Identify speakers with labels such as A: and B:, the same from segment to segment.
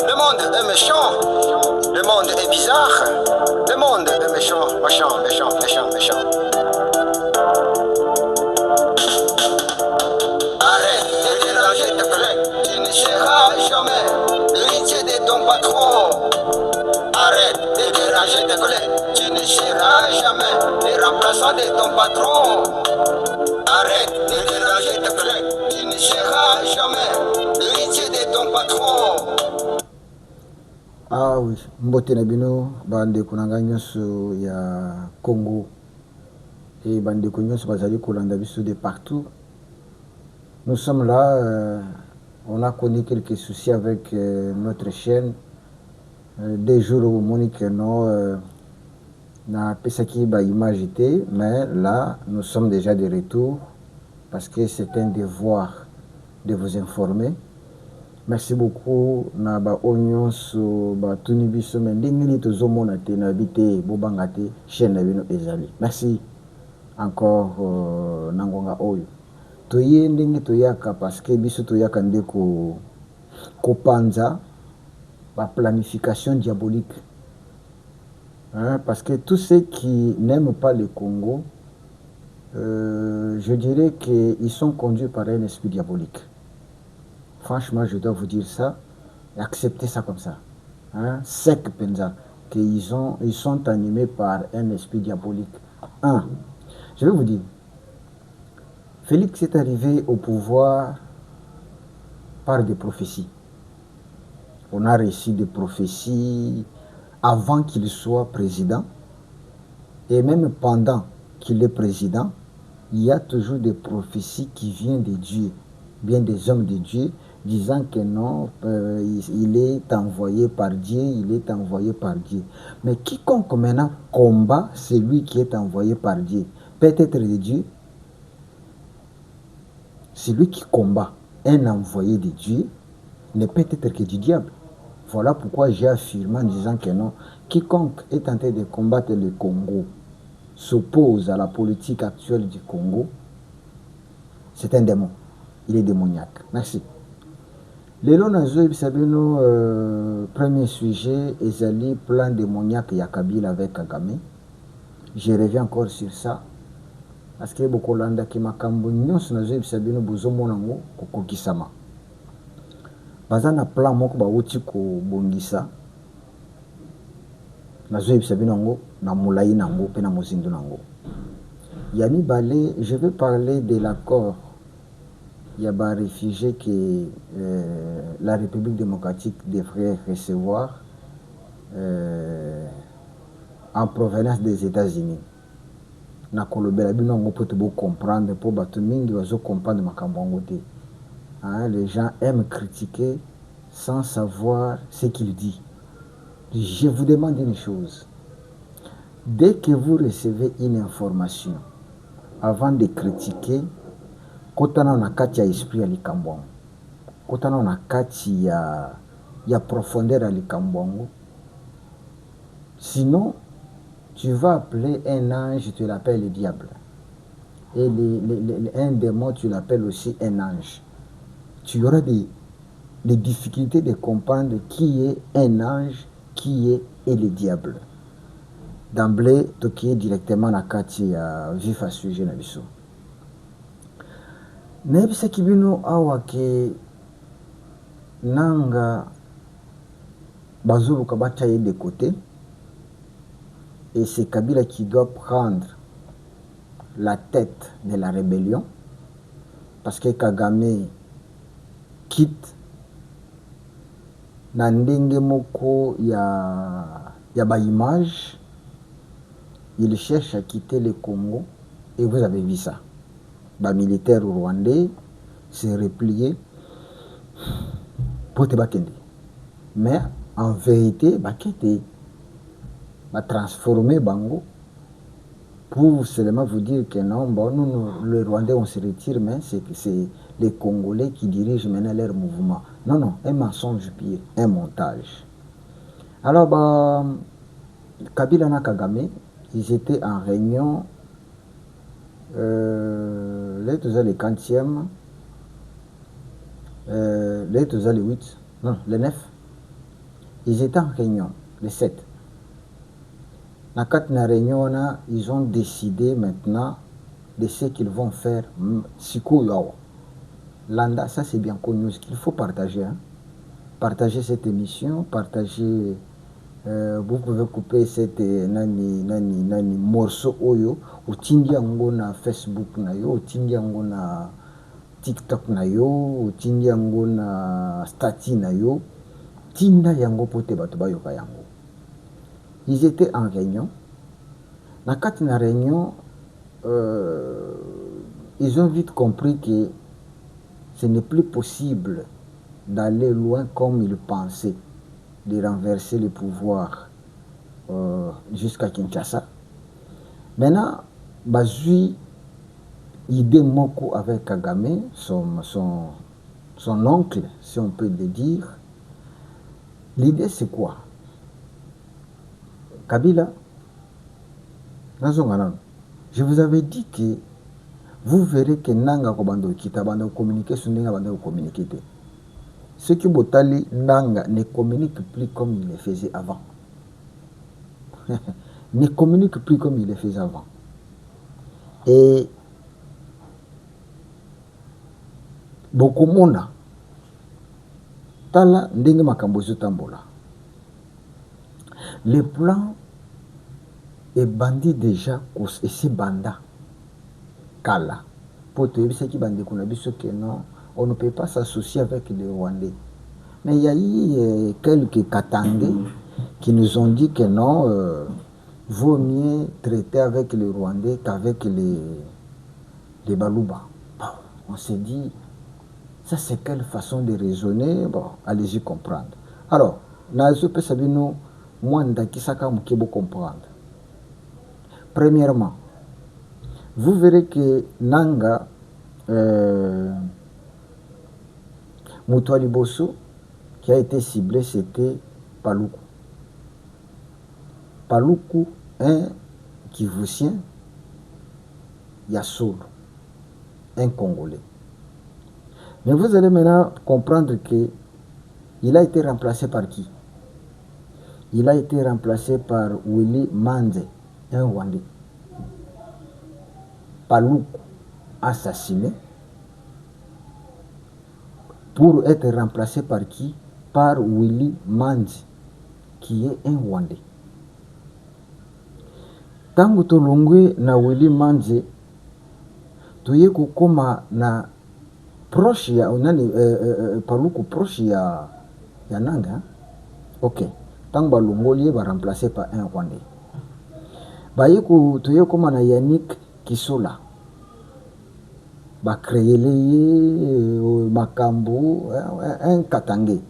A: Le monde est méchant, le monde est bizarre, le monde est méchant, méchant, méchant, méchant, méchant. Arrête de déranger tes collègues, tu ne seras jamais l'héritier de ton patron. Arrête de déranger tes collègues, tu ne seras jamais le remplaçant de ton patron. Arrête de déranger tes collègues, tu ne seras jamais l'héritier de ton patron.
B: Ah oui, mbote na bino bandeko na ngai nyonso ya Congo et bandeko nyonso bazali kolanda biso de partout. Nous sommes là, on a connu quelques soucis avec notre chaîne. Des jours où Monique non n'a pas ça qui ba image était, mais là nous sommes déjà de retour parce que c'est un devoir de vous informer. Merci beaucoup na ba onion so ba tuni biso mais ndenge ni tozomona te na bité bobanga te chaîne na bino ezali. Merci encore nangonga oyo. Toye ndenge toyaka parce que biso toyaka ndeko kopanza ba planification diabolique. Hein, parce que tous ceux qui n'aiment pas le Congo, je dirais qu'ils sont conduits par un esprit diabolique. Franchement, je dois vous dire ça et accepter ça comme ça. Hein? Sec penza, qu'ils sont animés par un esprit diabolique. Un, je vais vous dire, Félix est arrivé au pouvoir par des prophéties. On a reçu des prophéties avant qu'il soit président. Et même pendant qu'il est président, il y a toujours des prophéties qui viennent de Dieu, bien des hommes de Dieu, disant que non, il est envoyé par Dieu, il est envoyé par Dieu. Mais quiconque maintenant combat celui qui est envoyé par Dieu, peut être de Dieu, celui qui combat un envoyé de Dieu ne peut être que du diable. Voilà pourquoi j'ai affirmé en disant que non, quiconque est en train de combattre le Congo, s'oppose à la politique actuelle du Congo, c'est un démon. Il est démoniaque. Merci. Lelo nazo bisabino premier sujet ezali plan démoniaque ya Kabila avec Kagame. Je reviens encore sur ça parce que bokolanda ki makambo nyonso nazo bisabino bozomona ngo kokokisama. Baza na plan moko bauti ko bongisa. Nazo bisabino ngo na mulai nango pe na mozindo nango. Yami Balé, je vais parler de l'accord. Il y a des réfugiés que la République démocratique devrait recevoir en provenance des États-Unis. Na kolobela bino ngo poto bo comprendre pour bato mingi bazo comprendre makambo ngo te. Hein, les gens aiment critiquer sans savoir ce qu'il dit. Je vous demande une chose. Dès que vous recevez une information, avant de critiquer, kotana na kati ya esprit ya likambo, kotana na kati ya profondeur ya likambo. Sinon, tu vas appeler un ange, tu l'appelles le diable. Et un démon, tu l'appelles aussi un ange. Tu auras des difficultés de comprendre qui est un ange, qui est le diable. D'emblée, tu es directement na kati ya vif à sujet na biso. Nebisa kibino awa ke nanga bazulu kabataye de côté et c'est Kabila qui doit prendre la tête de la rébellion parce que Kagame quitte na ndenge moko ya ba image. Il cherche à quitter le Congo et vous avez vu ça. Les militaires rwandais s'est replié pour te bakende. Mais en vérité, bakete va transformer Bango pour seulement vous dire que non, bon, nous, les Rwandais, on se retire, mais c'est les Congolais qui dirigent maintenant leur mouvement. Non, non, un mensonge pire, un montage. Alors, bah, Kabila na Kagame, ils étaient en réunion. Les tous les 40e, les tous les 8, non, les 9. Ils étaient en réunion, les 7. Dans la réunion, ils ont décidé maintenant de ce qu'ils vont faire. Landa, ça c'est bien connu, ce qu'il faut partager. Hein. Partager cette émission, partager. Vous pouvez couper cette nani morceau oyo, utindi yango na Facebook na yo, utindi yango na TikTok na yo, utindi yango na stati na yo, tinda yango pote bato bayoka yango. Ils étaient en réunion. Dans la réunion, ils ont vite compris que ce n'est plus possible d'aller loin comme ils pensaient, de renverser le pouvoir jusqu'à Kinshasa. Maintenant, Bazui, idée moko avec Kagame, son oncle, si on peut le dire. L'idée, c'est quoi? Kabila, je vous avais dit que vous verrez que Nanga Kobando Kita Bando communiquer sur Nanga Bando communiquer. Ceux qui Botali Nanga ne communiquent plus comme il le faisait avant. Ne communiquent plus comme il le faisait avant. Et beaucoup mona Tala Ndenge Makambozo Tambola. Le plan est bandit déjà et c'est banda Kala. Pour te dire ce qui bandit qu'on a vu que non, on ne peut pas s'associer avec les Rwandais. Mais il y a eu quelques Katangais qui nous ont dit que non, vaut mieux traiter avec les Rwandais qu'avec les Baluba. Bon, on s'est dit, ça c'est quelle façon de raisonner? Bon, allez-y comprendre. Alors, Nazo Pesabino, moi, Ndakisaka Mukebo comprendre. Premièrement, vous verrez que Nanga, Moutouali Bosso, qui a été ciblé, c'était Paluku. Paluku, un Kivusien, Yassolo, un Congolais. Mais vous allez maintenant comprendre que il a été remplacé par qui? Il a été remplacé par Willy Manze, un Rwandais. Paluku, assassiné, pour être remplacé par qui? Par Willy Manze, qui est un Rwandais. Tangu tolongwe na Willy Manze, tuye kukoma na proche ya Paluku proche ya Nanga. Ok. Tangu balongoli ba remplacé par un Rwandais. Bayeku tuye koma na Yannick Kisola. Ba créer les makambo un Katangé.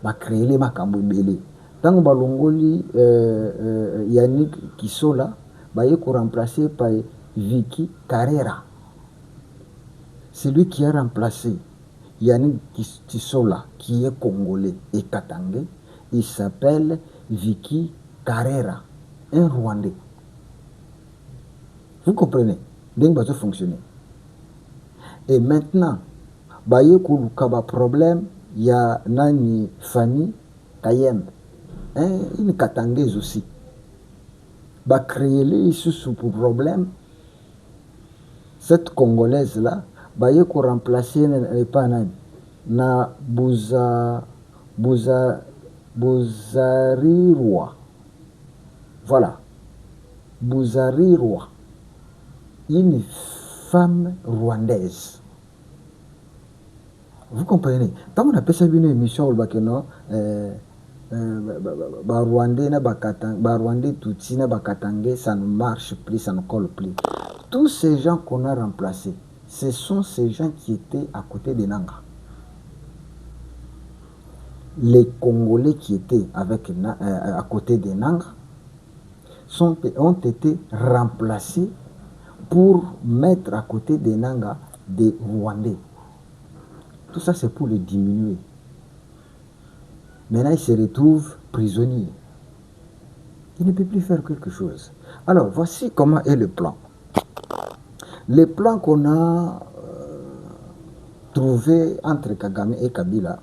B: Ba créer les makambo belé. Tangu balongoli Yannick Kisola, bayeku remplacé par Vicky Carrera. C'est lui qui a remplacé Yannick Kisola, qui est congolais et katangais. Il s'appelle Vicky Carrera, un Rwandais. Vous comprenez? Donc, ça fonctionner. Et maintenant, bayeku lukaba problème, il y a Nani Fanny Kayembe, une katangaise aussi. Ba créer les sous problème. Cette Congolaise là, bayeku remplacer pas na Bouzarirwa. Voilà. Bouzarirwa. Une femme rwandaise. Vous comprenez? Tant qu'on appelle ça une émission au Bakeno, Rwandais Tutsi na Bakatangé, ça ne marche plus, ça ne colle plus. Tous ces gens qu'on a remplacés, ce sont ces gens qui étaient à côté de Nanga. Les Congolais qui étaient à côté de Nanga ont été remplacés pour mettre à côté de Nanga des Rwandais. Tout ça, c'est pour les diminuer. Maintenant, ils se retrouvent prisonniers. Ils ne peuvent plus faire quelque chose. Alors, voici comment est le plan. Le plan qu'on a trouvé entre Kagame et Kabila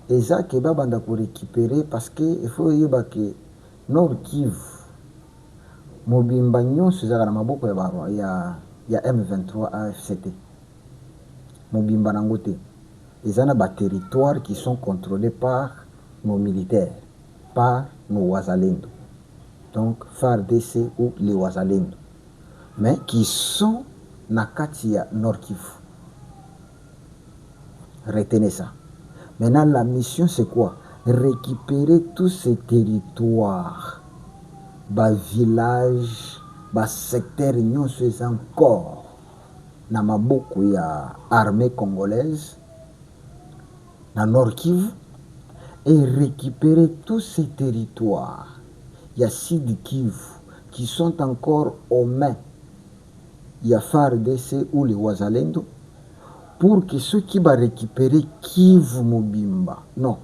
B: eza ke babanda korécupérer parce que il faut yeba ke Nord Kivu mobimba nyonso ezalaka na maboko ya M23 AFCT. Mobimba nango te eza na territoires qui sont contrôlés par nos militaires, par nos wazalendo, donc FARDC ou les wazalendo, mais qui sont na kati ya Nord Kivu. Retenez ça. Maintenant, la mission, c'est quoi? Récupérer tous ces territoires, villages, secteurs, nyonso eza encore na maboko ya armée congolaise, na Nord Kivu, et récupérer tous ces territoires, ya Sud Kivu, qui sont encore aux mains ya FARDC ou les wazalendo, pour que ceux qui vont récupérer Kivu Mobimba, non,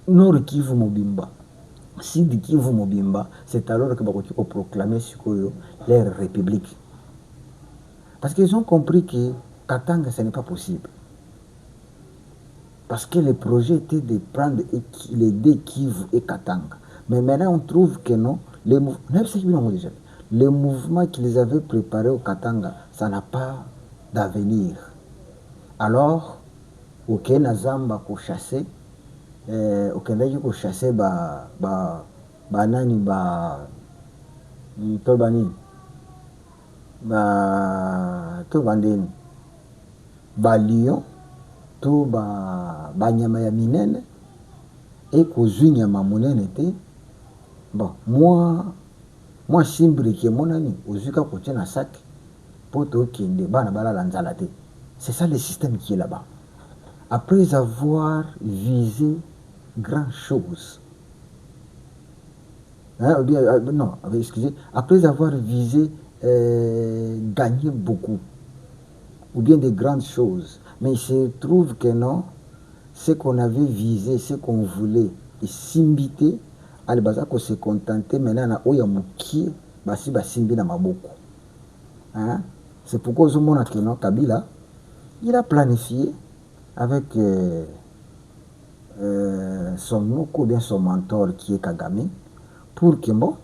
B: Nord Kivu Mobimba, Sud Kivu Mobimba, c'est alors que vont proclamer leur république. Parce qu'ils ont compris que Katanga, ce n'est pas possible. Parce que le projet était de prendre les deux Kivu et Katanga. Mais maintenant, on trouve que non, le mouvement qu'ils avaient préparé au Katanga, ça n'a pas d'avenir. Alors, aucun azamba ko chasser, aucun d'ailleurs ko chasser banani tobani tobandeni lion to nyama ya minene et kozwi nyama monene te. Bon, moi simbre qui monani ozuka kotia na sac poto kende bana balala nzala te. C'est ça le système qui est là-bas. Après avoir visé grand chose, non, excusez, après avoir visé gagné beaucoup, ou bien de grandes choses, mais il se trouve que non, ce qu'on avait visé, ce qu'on voulait, et simbité, alibaza ko se contenter maintenant na oya mukie, basi basimbi na maboko. Hein? C'est pourquoi au monde que non, Kabila, il a planifié avec son moko, bien son mentor qui est Kagame, pour que bon,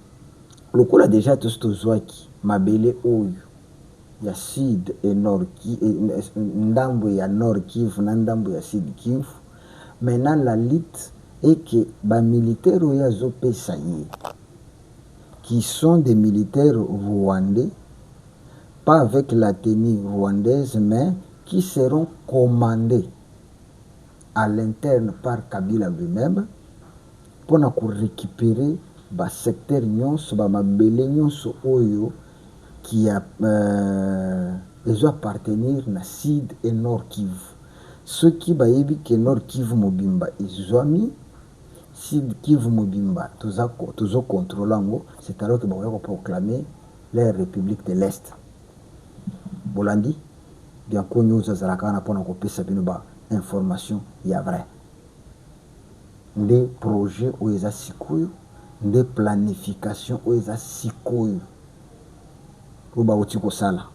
B: le coup a déjà tout ce qui mabele oyo ya Sud et Nord Kivu, ndambo ya Nord Kivu na ndambo ya Sud Kivu. Maintenant la lutte est que les militaires oyo azopesa ye, qui sont des militaires rwandais, pas avec la tenue rwandaise, mais qui seront commandés à l'interne par Kabila lui-même pour récupérer le secteur nyonso, mabele nyonso oyo qui appartenir na Sud et Nord Kivu. Ceux qui bayebi que Nord Kivu Mobimba izwami, Sud Kivu Mobimba tozo contrôlango, c'est alors que va proclamer la République de l'Est. Bolandi bien ko news azalaka na pona kopesa bino ba information ya vrai. Nde projet oyo eza sikoyo, nde planification oyo eza sikoyo oyo bauti kosala.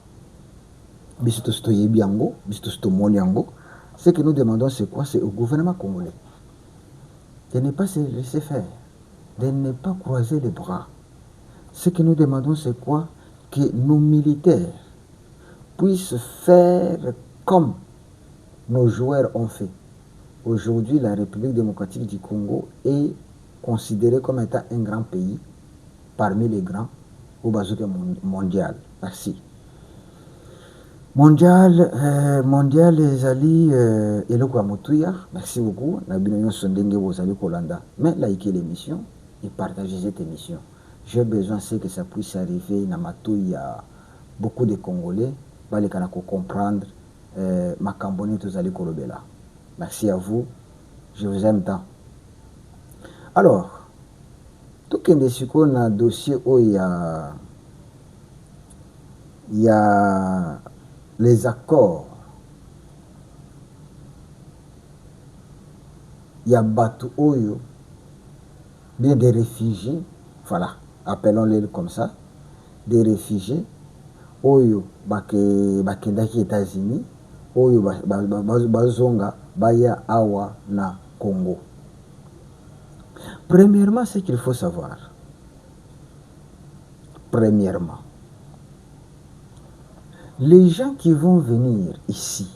B: Biso tosi toyebi yango, biso tosi tomoni yango. Ce que nous demandons, c'est quoi? C'est au gouvernement congolais de ne pas se laisser faire, de ne pas croiser les bras. Ce que nous demandons, c'est quoi? Que nos militaires puissent faire comme nos joueurs ont fait. Aujourd'hui, la République démocratique du Congo est considérée comme étant un grand pays parmi les grands au bazooka mondial. Merci. Mondial ezali eloko ya motuya. Merci beaucoup. Na bino nyonso ndenge bozali kolanda. Mais likez l'émission et partagez cette émission. J'ai besoin que ça puisse arriver na matouille à beaucoup de Congolais. Balekana ko comprendre makambo nini tozali kolobela. Merci à vous. Je vous aime tant. Alors, tokende siko na dossier oyo ya les accords ya bato oyo bien des réfugiés, voilà, appelons-les comme ça, des réfugiés oyo bakendaki États-Unis oyo bazonga baya awa na Congo. Premièrement, ce qu'il faut savoir, premièrement, les gens qui vont venir ici,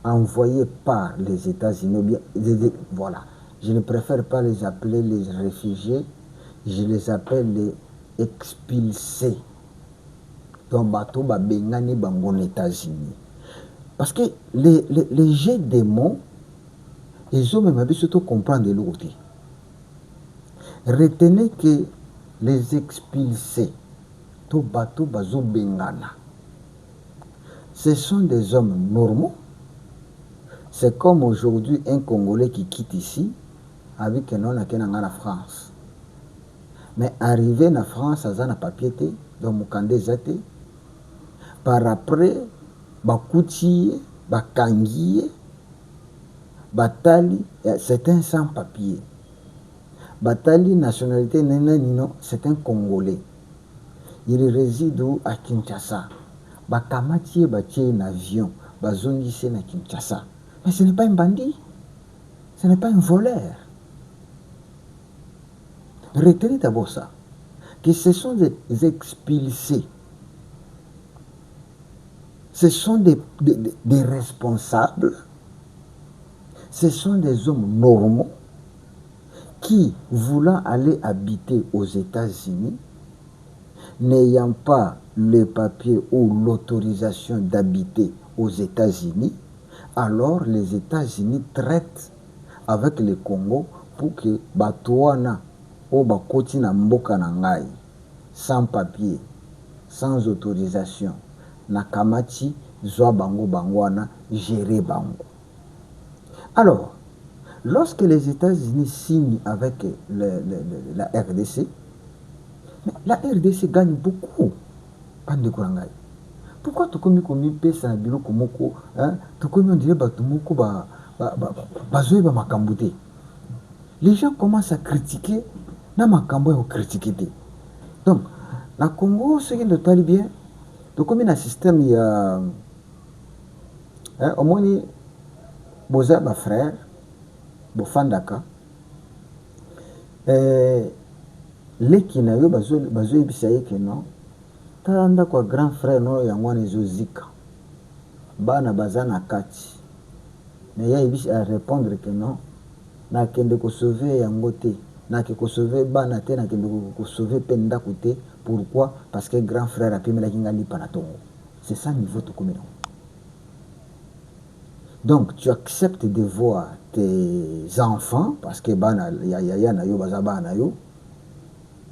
B: envoyés par les États-Unis, voilà, je ne préfère pas les appeler les réfugiés, je les appelle les expulsés. Donc, bateau ba bengani bangon États-Unis. Parce que les jets des mots, ils ont même surtout comprendre de l'autre côté. Retenez que les expulsés, tout bateau bazo bengana, ce sont des hommes normaux. C'est comme aujourd'hui un Congolais qui quitte ici avec un nom à la France. Mais arrivé en France, ça a papier, donc Mukande Zate, par après, Bakouti, Bakangi, Batali, c'est un sans-papier. Batali, nationalité, c'est un Congolais. Il réside à Kinshasa. Bakamati, Batie un avion, Bazongise na Kinshasa. Mais ce n'est pas un bandit, ce n'est pas un voleur. Retenez d'abord ça, que ce sont des expulsés. Ce sont des responsables, ce sont des hommes normaux qui, voulant aller habiter aux États-Unis, n'ayant pas le papier ou l'autorisation d'habiter aux États-Unis, alors les États-Unis traitent avec le Congo pour que Batouana ou Bakoti na mboka na ngai, sans papier, sans autorisation, Nakamati, Zwa Bango Bangwana, gérer Bango. Alors, lorsque les États-Unis signent avec la RDC, la RDC gagne beaucoup. Pourquoi tu commis comme une pèse à bureau comme Moko, tu commis on dirait Batumoko Bazoé Makamboute. Les gens commencent à critiquer, na Makambo et critiquer. Donc, la Congo, ce qui est totalement bien, tu commis un système, il y a au moins, Boza, ma frère, Bofandaka, leki na yo bazo ebisa ye ke non tanda kwa grand frère no yango wana ezozika bana baza na kati mais ya ebisa a répondre que non nakende kosauve yango te nakende kosauve bana te nakende kosauve mpe ndako te. Pourquoi? Parce que grand frère apemelaki nga lipa na tongo. C'est ça niveau tokomi nango. Donc tu acceptes de voir tes enfants parce que bana yaya na yo baza bana yo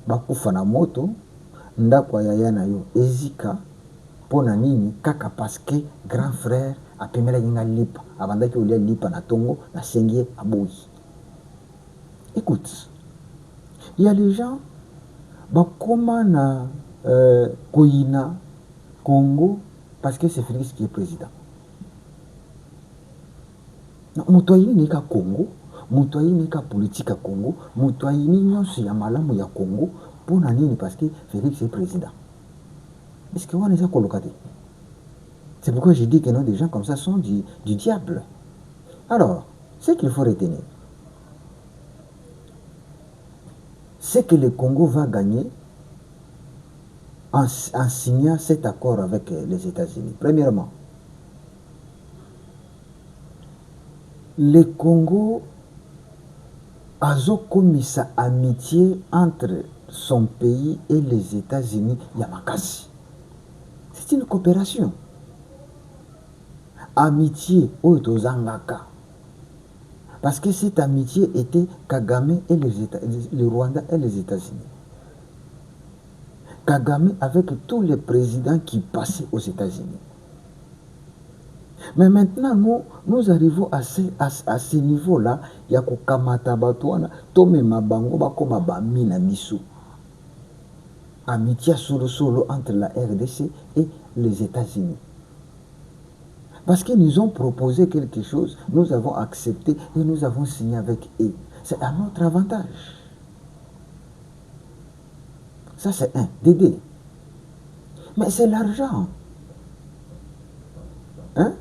B: bakufa na moto ndako yaya na yo ezika pona nini kaka parce que grand frère apemelaki nga lipa abandaki olia lipa na tongo na sengie aboyi. Écoute, il y a les gens bakoma na koina Congo parce que c'est Félix qui est président. Moto ayini ka Congo, moto ayini ka politique à Congo, moto ayini nyonso ya malamu ya Congo pona nini parce que Félix est président. Est-ce que on est ça colocaté? C'est pourquoi je dis que non, des gens comme ça sont du diable. Alors, ce qu'il faut retenir, c'est que le Congo va gagner en signant cet accord avec les États-Unis. Premièrement, le Congo a commis sa amitié entre son pays et les États-Unis, Yamakasi. C'est une coopération. Amitié Otozangaka. Parce que cette amitié était Kagame et le Rwanda et les États-Unis. Kagame avec tous les présidents qui passaient aux États-Unis. Mais maintenant, nous arrivons à ce niveau-là. Il y a Kamata Batouana, Tome Mabango, Bakoma Bamina Bissou. Amitié solo entre la RDC et les États-Unis. Parce qu'ils nous ont proposé quelque chose, nous avons accepté et nous avons signé avec eux. C'est à notre avantage. Ça, c'est un, d'aider. Mais c'est l'argent. Hein?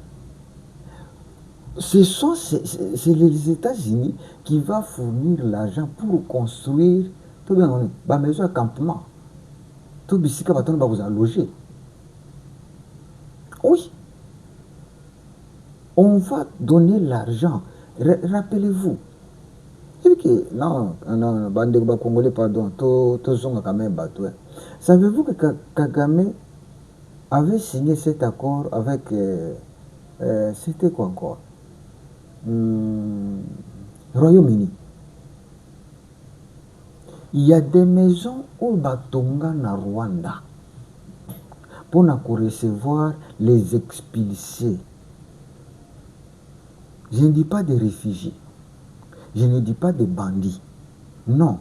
B: C'est les États-Unis qui vont fournir l'argent pour construire tout bien la maison de campement. Tout bisika va vous loger. Oui. On va donner l'argent. Rappelez-vous. Et que, non, bande de Congolais, pardon, tout zonga quand même bateau. Savez-vous que Kagame avait signé cet accord avec. C'était quoi encore? Royaume-Uni. Il y a des maisons au Batonga na Rwanda pour recevoir les expulsés. Je ne dis pas des réfugiés, je ne dis pas des bandits. Non,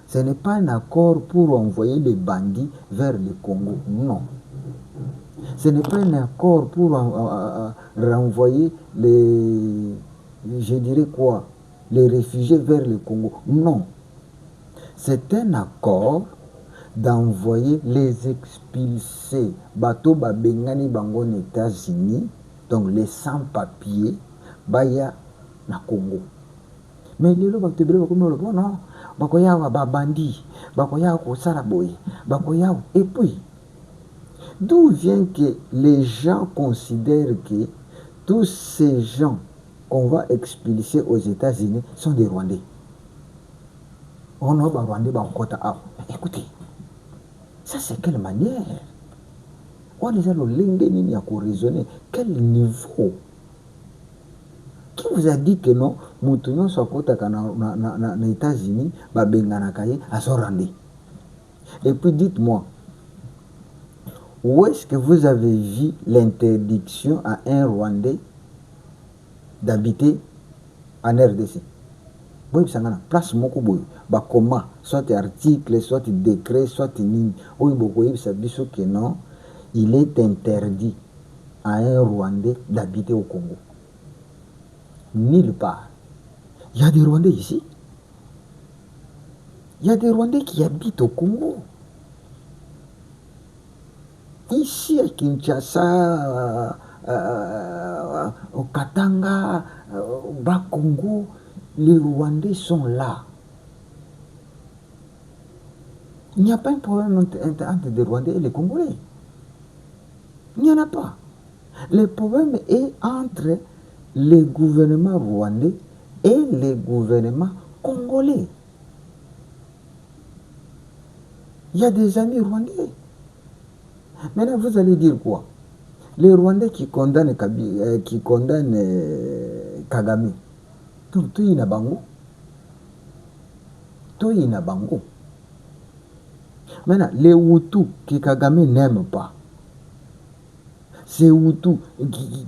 B: ce n'est pas un accord pour envoyer les bandits vers le Congo. Non. Ce n'est pas un accord pour renvoyer je dirais quoi, les réfugiés vers le Congo. Non. C'est un accord d'envoyer les expulsés. Bateau Babengani Bangon États-Unis, donc les sans-papiers, Baya na Congo. Mais les gens vont non, Bakoya Babandi, Bakoya Saraboy, Bakoya. Et puis, d'où vient que les gens considèrent que tous ces gens qu'on va expulser aux États-Unis sont des Rwandais? On a Rwandais, écoutez, ça c'est quelle manière? On les a le à raisonner. Quel niveau? Qui vous a dit que non, Moutounion soit aux États-Unis, Babenganakaye, à son Rwandais? Et puis dites-moi, où est-ce que vous avez vu l'interdiction à un Rwandais d'habiter en RDC? Oui, ça a place moko boy. Bah comment? Soit article, soit décret, soit nini. Oui, beaucoup ça dit que non, il est interdit à un Rwandais d'habiter au Congo. Nulle part. Il y a des Rwandais ici. Il y a des Rwandais qui habitent au Congo. Ici à Kinshasa, au Katanga, au Bas-Congo, les Rwandais sont là. Il n'y a pas un problème entre les Rwandais et les Congolais. Il n'y en a pas. Le problème est entre les gouvernements rwandais et les gouvernements congolais. Il y a des amis rwandais. Maintenant, vous allez dire quoi? Les Rwandais qui condamnent Kagame, tout y na bango. Tout y na bango. Maintenant, les Hutus que Kagame n'aime pas, ces Hutus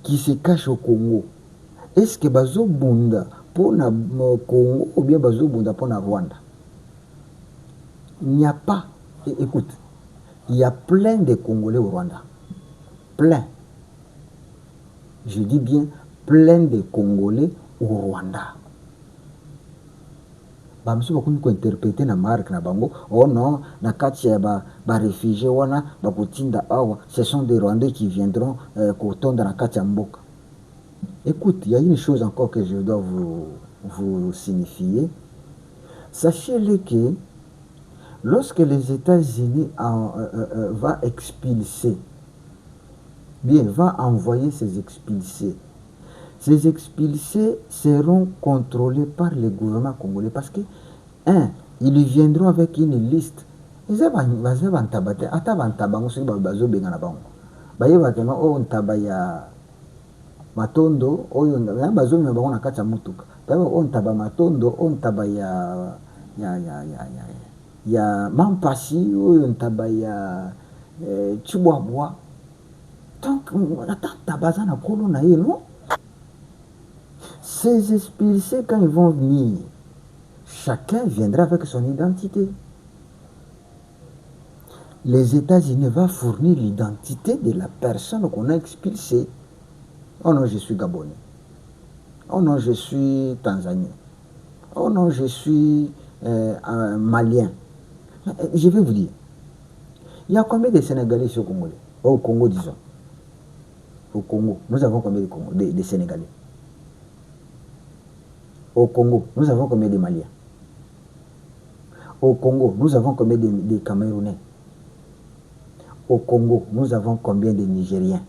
B: qui se cachent au Congo, est-ce que Bazo Bunda pour le Congo ou bien Bazo Bunda pour le Rwanda? Il n'y a pas, écoute, il y a plein de Congolais au Rwanda. Plein. Je dis bien plein de Congolais au Rwanda. Bamsu bakuni ko interpréter na marque na bango, oh non, na kati ya ba réfugiés wana bakotinda awa, ce sont des Rwandais qui viendront kotonda na kati ya mboka. Écoute, il y a une chose encore que je dois vous signifier. Sachez-le que lorsque les États-Unis va expulser, bien, va envoyer ces expulsés seront contrôlés par le gouvernement congolais parce que, ils viendront avec une liste. Ils vont tabater, matondo oyo bazomi na bango na kati ya mutuka on taba matondo on taba ya mampasi oyo ntaba ya chibwabwa. Donc tabaza na kolo na ye, non? Ces expulsés, quand ils vont venir, chacun viendra avec son identité. Les États-Unis vont fournir l'identité de la personne qu'on a expulsée. Oh non, je suis Gabonais. Oh non, je suis Tanzanien. Oh non, je suis Malien. Je vais vous dire, il y a combien de Sénégalais au Congo, disons? Au Congo, nous avons combien de Sénégalais? Au Congo, nous avons combien de Maliens? Au Congo, nous avons combien de Camerounais? Au Congo, nous avons combien de Nigériens?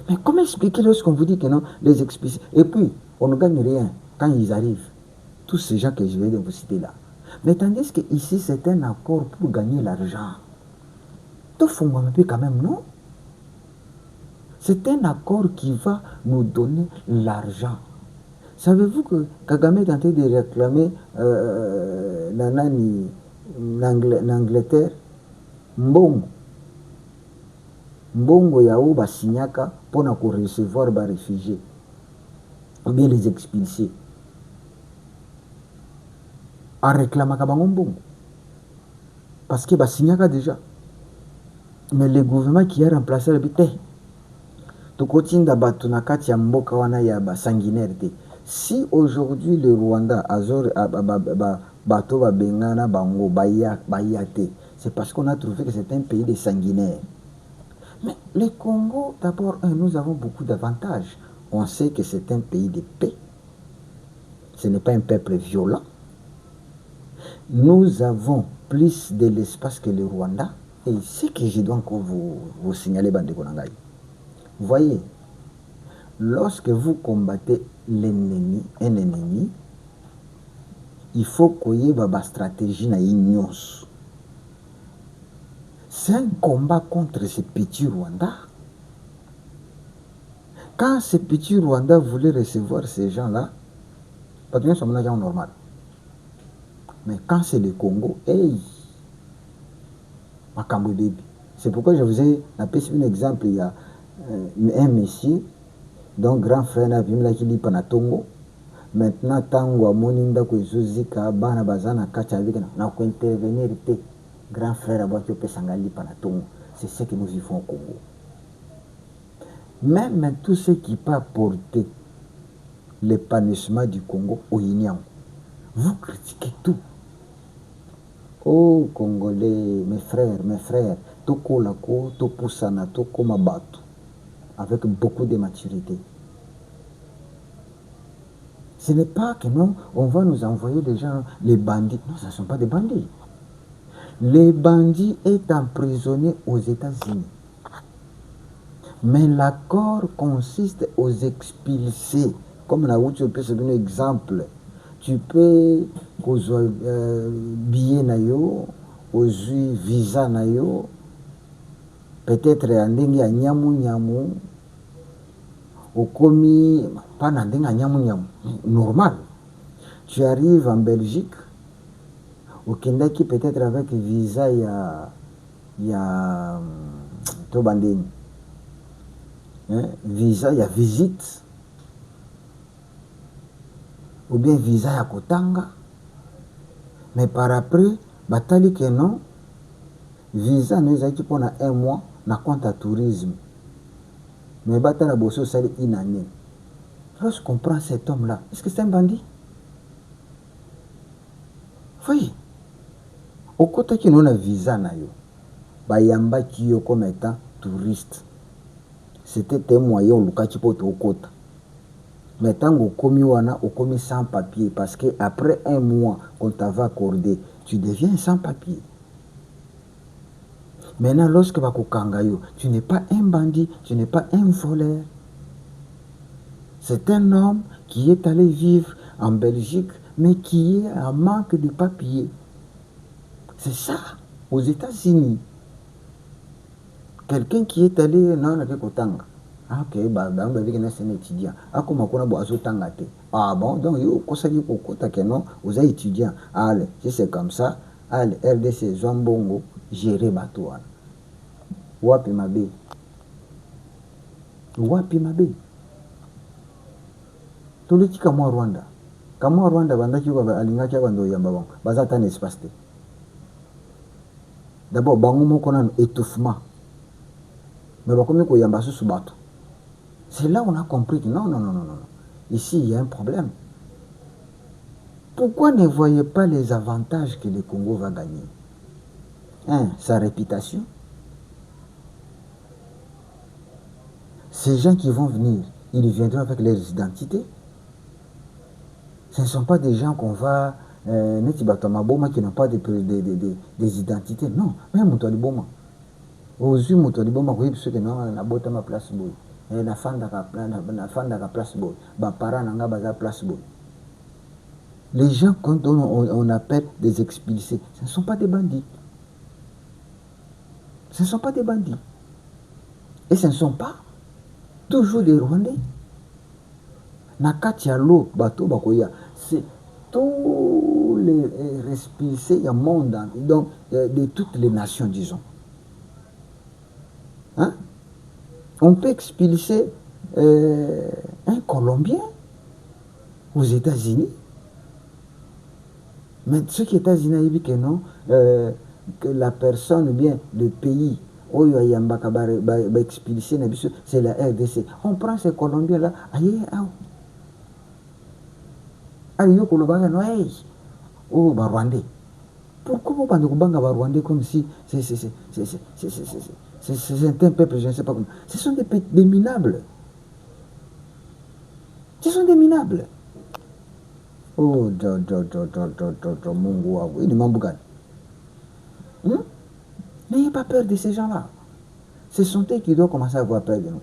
B: Mais comment expliquer lorsqu'on vous dit que non, les expulser? Et puis, on ne gagne rien quand ils arrivent. Tous ces gens que je vais vous citer là. Mais tandis que ici, c'est un accord pour gagner l'argent. Tout faut quand même, non? C'est un accord qui va nous donner l'argent. Savez-vous que Kagame est en train de réclamer l'Angleterre Mbongo Mbongo yao basinyaka pour recevoir les réfugiés ou bien les expulser. En réclamant Kabango Mbongo. Parce que basinyaka déjà. Mais le gouvernement qui a remplacé le bité. Tokotinda batu na kati ya mboka wana ya basanguinaire. Si aujourd'hui le Rwanda azor bato ba bengana bango bayate, c'est parce qu'on a trouvé que c'est un pays de sanguinaires. Mais le Congo, d'abord, nous avons beaucoup d'avantages. On sait que c'est un pays de paix. Ce n'est pas un peuple violent. Nous avons plus de l'espace que le Rwanda. Et c'est que je dois encore vous signaler, Bande Konangai. Vous voyez, lorsque vous combattez l'ennemi, un ennemi, il faut qu'il y ait une stratégie na union. C'est un combat contre ce petit Rwanda. Quand ce petit Rwanda voulait recevoir ces gens-là, pas de sont normal. Mais quand c'est le Congo, hey, c'est pourquoi je vous ai appelé un exemple. Il y a un monsieur, donc grand frère n'a vu qui lit Panatongo. Maintenant, tango moninda ko zuzika bana bazana kacha avec na ko intervenir te grand frère a boîte pesangali Panatongo. C'est ce que nous vivons au Congo. Même tout ce qui peut apporter l'épanouissement du Congo au Union, vous critiquez tout. Oh Congolais, mes frères, toko lako, toko sana, toko mabatu, avec beaucoup de maturité. Ce n'est pas que non, on va nous envoyer des gens, les bandits. Non, ce ne sont pas des bandits. Les bandits est emprisonné aux États-Unis. Mais l'accord consiste aux expulser. Comme là où tu peux se donner un exemple. Tu peux billet nayo, aux visa nayo, peut-être en dengue à nyamu, au commis, pas en dengue à nyamu, normal. Tu arrives en Belgique, au Kendaki peut-être avec visa, il y a Tobanding. Visa, il y a visite. Ou bien visa à Kotanga. Mais par après, batali que non, visa nous a dit pendant un mois, na compte à tourisme. Mais batala bosso sali une année. Lorsqu'on prend cet homme-là, est-ce que c'est un bandit? Oui. Au côté qui nous a visa na yo, bayamba qui yo comme étant touriste. C'était un moyen au cas qui peut au côté. Mais tant qu'on commis sans papier, parce qu'après un mois qu'on t'avait accordé, tu deviens sans papier. Maintenant, lorsque tu n'es pas un bandit, tu n'es pas un voleur. C'est un homme qui est allé vivre en Belgique, mais qui est en manque de papier. C'est ça, aux États-Unis. Quelqu'un qui est allé dans la Kotanga. Ah, ok, on avec un étudiant. Ah, comment on a besoin de ah bon, donc, vous êtes étudiant. Allez, si c'est comme ça, allez, RDC, Zambongo, gérer bateau. Wapi mabe. Wapi mabe. Toliki kama Rwanda. Kama Rwanda, bandaki kwa alingaki kwa ndo yamba bango. Bazata n'espace. D'abord, bango moko na étouffement. Mais bakomi ko yamba sous bateau. C'est là où on a compris que non. Ici, il y a un problème. Pourquoi ne voyez pas les avantages que le Congo va gagner? Sa réputation. ces gens qui vont venir, ils viendront avec leurs identités. Ce ne sont pas des gens qu'on va qui n'ont pas des identités. Non, même Moutoualiboma. Aux yeux Moutoualiboma, vous voyez, ceux qui n'ont pas ma place. Na fanda place boy. Ba parents n'ont pas place boy. Les gens, quand on appelle des expulsés, ce ne sont pas des bandits. Ce ne sont pas des bandits. Et ce ne sont pas toujours des Rwandais. Nakati ya lo bato bakoya, c'est tous les expulsés du monde, donc de toutes les nations, disons. Hein? On peut expulser un Colombien aux États-Unis. Mais ce qui est États-Unis, il dit que non, que la personne, bien le pays, où il y a expulsé, c'est la RDC. On prend ces Colombiens-là, aïe, oh, Rwandais. Pourquoi vous parlez de Rwandais comme si c'est un peuple, je ne sais pas comment. Ce sont des minables. Ce sont des minables. Oh, Mungu wangu. Il est Mambougan. N'ayez pas peur de ces gens-là. Ce sont eux qui doivent commencer à avoir peur de nous.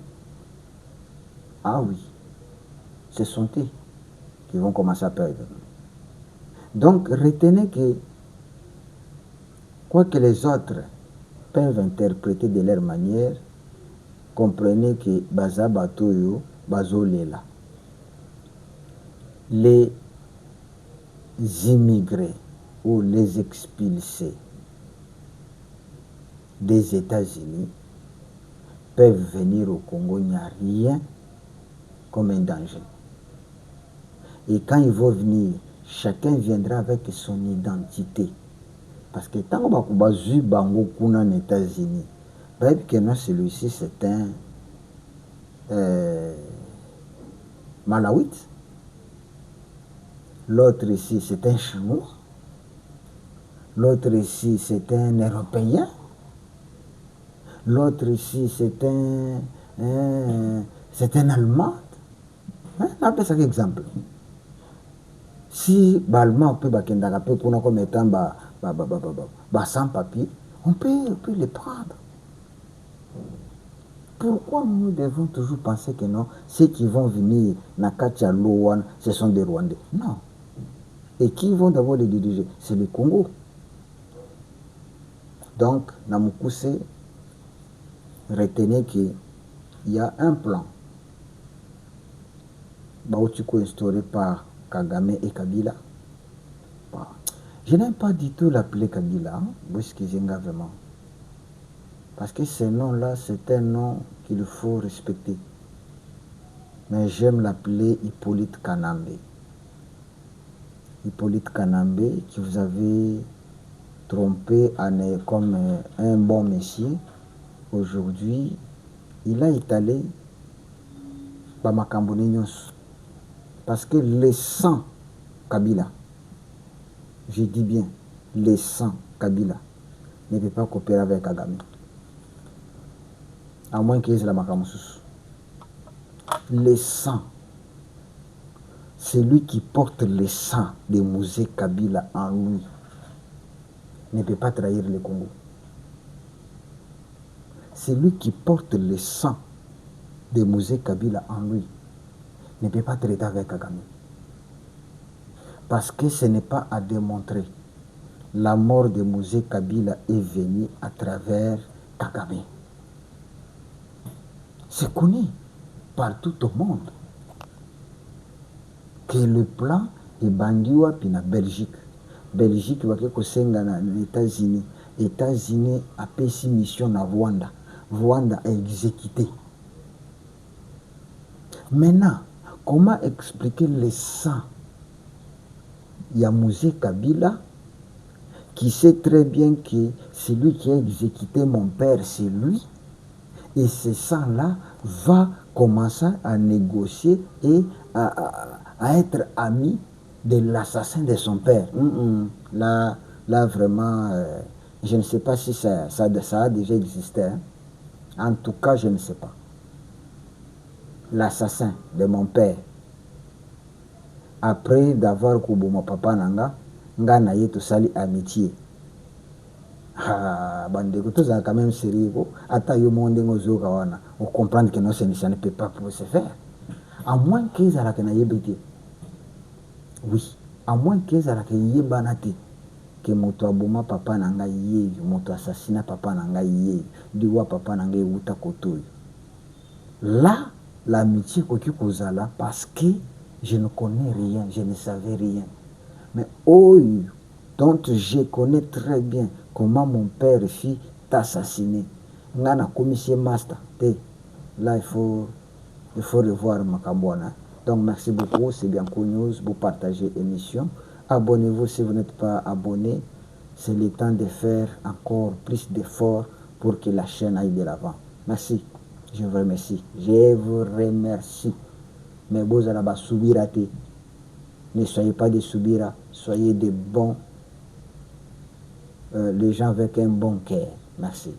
B: Ah oui. Ce sont eux qui vont commencer à peur de nous. Donc, retenez que, quoi que les autres peuvent interpréter de leur manière, comprenez que Baza Batoyo, Bazo Lela. Les immigrés ou les expulsés des États-Unis peuvent venir au Congo, il n'y a rien comme un danger. Et quand ils vont venir, chacun viendra avec son identité. Parce que tant qu'on va zu bango kuna aux États-Unis, peut-être que non, celui-ci c'est un Malawite. L'autre ici c'est un Chinois. L'autre ici c'est un Européen. L'autre ici c'est un Allemand. Hein? On appelle ça exemple. Si l'Allemand peut comme étant sans papier, on peut les prendre. Pourquoi nous devons toujours penser que non, ceux qui vont venir Nakatia Lowan, ce sont des Rwandais? Non. Et qui vont d'abord les diriger? C'est le Congo. Donc, Namukuse, retenez qu'il y a un plan instauré par Kagame et Kabila. Je n'aime pas du tout l'appeler Kabila, vraiment. Parce que ce nom-là, c'est un nom qu'il faut respecter. Mais j'aime l'appeler Hippolyte Kanambe. Hippolyte Kanambe, qui vous avez trompé comme un bon monsieur. Aujourd'hui, il a étalé Bamakambo Nyos. Parce que les 100 Kabila, je dis bien, les 100 Kabila ne peuvent pas coopérer avec Kagame. À moins qu'ils aient la Makamoussous. Les 100, c'est lui qui porte les 100 de Mouzé Kabila en lui, ne peut pas trahir le Congo. C'est lui qui porte les 100 de Mouzé Kabila en lui, ne peut pas traiter avec Kagame. Parce que ce n'est pas à démontrer. La mort de Mouzé Kabila est venue à travers Kagame. C'est connu partout au monde que le plan est bandiwa puis na Belgique. Belgique va kosenga na États-Unis. États-Unis a payé mission na Rwanda. Rwanda a exécuté. Maintenant, comment expliquer les 100 Mouzé Kabila qui sait très bien que celui qui a exécuté mon père, c'est lui. Et ce sang-là va commencer à négocier et à être ami de l'assassin de son père. Là, vraiment, je ne sais pas si ça a déjà existé. Hein. En tout cas, je ne sais pas. l'assassin de mon père, après d'avoir kubo mon papa nanga, nga na ye tosali amitié. Ah, bandeko tozala quand même sérieux, ata yo mo ndenge ozoyoka wana ocomprendre que non, ça ne peut pas se faire, à moins que ezalaka na yebi te. Oui, à moins que ezalaka yebana te ke moto aboma papa na ngai yeyo, moto assassina papa na ngai yeyo, liwa papa na ngai euta kotoyo. Là, l'amitié koki kozala parce que je ne connais rien, je ne savais rien. Mais oyo dont je connais très bien comment mon père fit assassiner, nga na commissaire master te. Là il faut revoir Makambouana. Donc merci beaucoup, c'est bien News, vous partagez l'émission. Abonnez-vous si vous n'êtes pas abonné. C'est le temps de faire encore plus d'efforts pour que la chaîne aille de l'avant. Merci, je vous remercie. Je vous remercie. Mais vous allez pas subir à te. Ne soyez pas des soubira, soyez des bons, les gens avec un bon cœur. Merci.